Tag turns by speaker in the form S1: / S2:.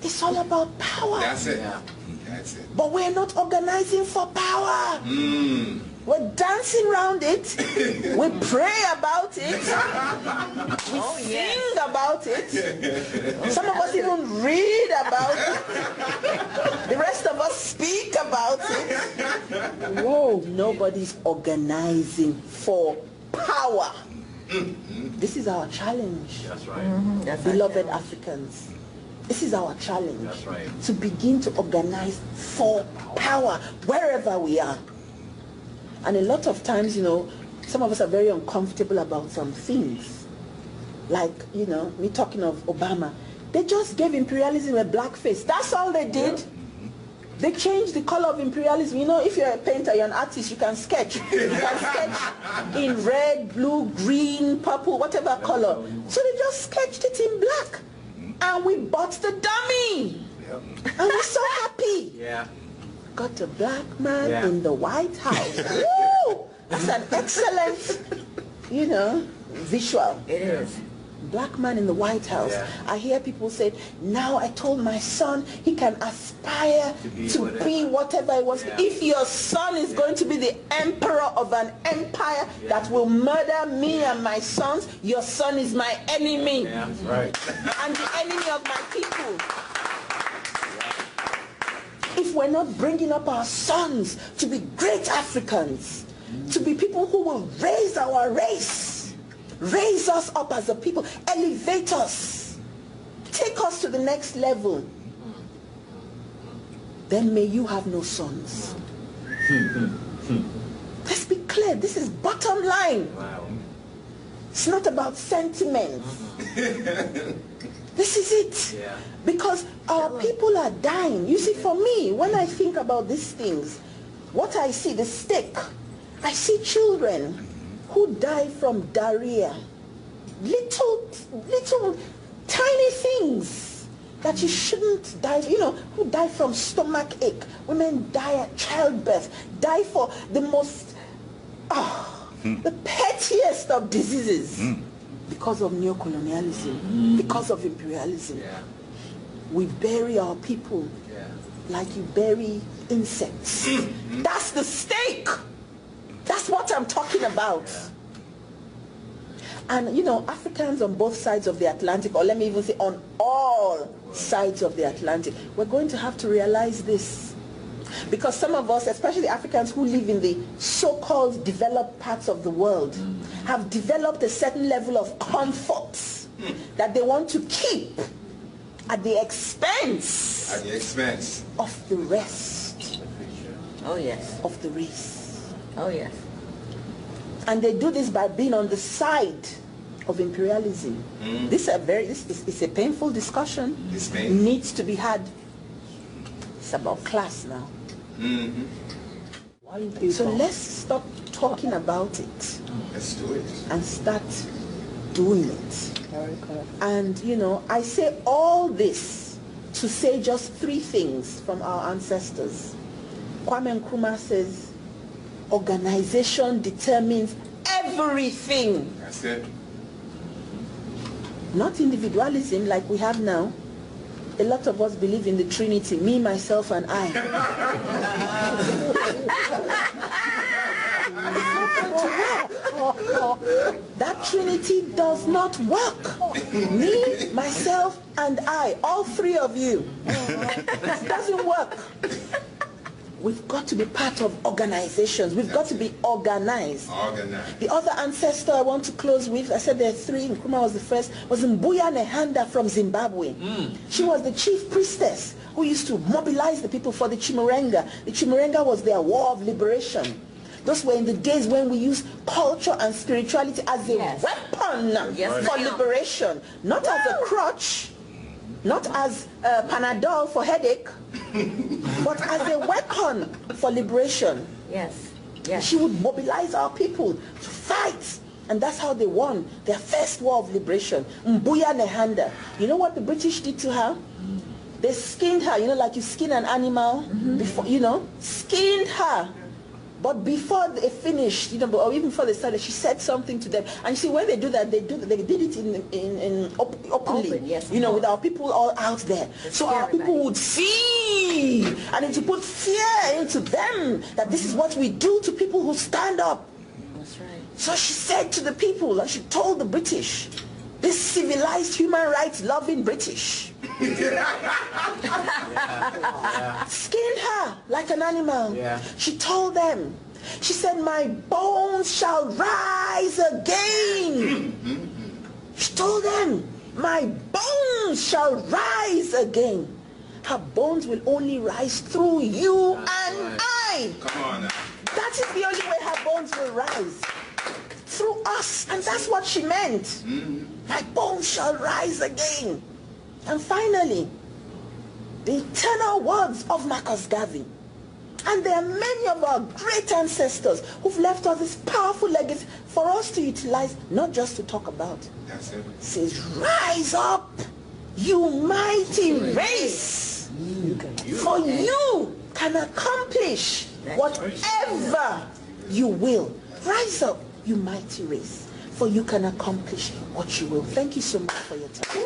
S1: It's all about power.
S2: That's it. Yeah. That's it.
S1: But we're not organizing for power. We're dancing around it. We pray about it. We sing about it. Some of us even read about it. The rest of us speak about it. Whoa, nobody's organizing for power. This is our challenge.
S3: That's right.
S1: That's beloved Africans. This is our challenge.
S3: That's right.
S1: To begin to organize for power wherever we are. And a lot of times, you know, some of us are very uncomfortable about some things. Like, you know, me talking of Obama. They just gave imperialism a blackface. That's all they did. They changed the color of imperialism. You know, if you're a painter, you're an artist, you can sketch. You can sketch in red, blue, green, purple, whatever color. So they just sketched it in black. And we bought the dummy. And we're so happy.
S3: Yeah.
S1: Got a black man in the White House. Woo! That's an excellent, you know, visual.
S4: It is.
S1: Black man in the White House. I hear people say, now I told my son he can aspire to be whatever he wants. If your son is going to be the emperor of an empire that will murder me and my sons, your son is my enemy.
S3: That's right.
S1: And the enemy of my people. If we're not bringing up our sons to be great Africans, to be people who will raise our race, raise us up as a people, elevate us, take us to the next level, then may you have no sons. Let's be clear, this is bottom line. It's not about sentiments. This is it. Because our people are dying. You see, for me, when I think about these things, what I see, the stake, I see children who die from diarrhea. Little, tiny things that you shouldn't die, you know, who die from stomach ache. Women die at childbirth, die for the most, the pettiest of diseases. Because of neocolonialism, because of imperialism. We bury our people like you bury insects. That's the stake. That's what I'm talking about. And you know, Africans on both sides of the Atlantic, or let me even say on all sides of the Atlantic, we're going to have to realize this. Because some of us, especially Africans who live in the so-called developed parts of the world, have developed a certain level of comfort that they want to keep at the expense of the rest.
S4: Oh yes.
S1: Of the race.
S4: Oh yes.
S1: And they do this by being on the side of imperialism. This is a painful discussion. Needs to be had. It's about class now. So let's stop talking about it.
S2: Let's do it.
S1: And start doing it. And you know, I say all this to say just three things from our ancestors. Kwame Nkrumah says, organization determines everything.
S2: That's it.
S1: Not individualism like we have now. A lot of us believe in the Trinity, me, myself, and I. That Trinity does not work. Me, myself, and I, all three of you. It doesn't work. We've got to be part of organizations. We've got to be organized. The other ancestor I want to close with, I said there are three, Nkrumah was the first, was Mbuya Nehanda from Zimbabwe. She was the chief priestess who used to mobilize the people for the Chimurenga. The Chimurenga was their war of liberation. Those were in the days when we used culture and spirituality as a weapon for liberation. Not as a crutch, not as Panadol for headache, but as a weapon for liberation.
S4: Yes.
S1: She would mobilize our people to fight. And that's how they won their first war of liberation. Mbuya Nehanda. You know what the British did to her? They skinned her, you know, like you skin an animal before, you know, skinned her But before they finished, or even before they started, she said something to them. And you see, when they do that, they did it in openly,
S3: Open, yes,
S1: with our people all out there. So our people would see, and it would put fear into them that this is what we do to people who stand up.
S3: That's right.
S1: So she said to the people, and she told the British, this civilized, human rights loving British, skinned her like an animal.
S4: Yeah.
S1: She told them, she said, my bones shall rise again. She told them, my bones shall rise again. Her bones will only rise through you and I.
S2: Come on now.
S1: That is the only way her bones will rise. Through us. And that's what she meant. My bones shall rise again. And finally, the eternal words of Marcus Garvey. And there are many of our great ancestors who've left us this powerful legacy for us to utilize, not just to talk about.
S2: That's it.
S1: It says, rise up, you mighty race, for you can accomplish whatever you will. Rise up, you mighty race, for you can accomplish what you will. Thank you so much for your time.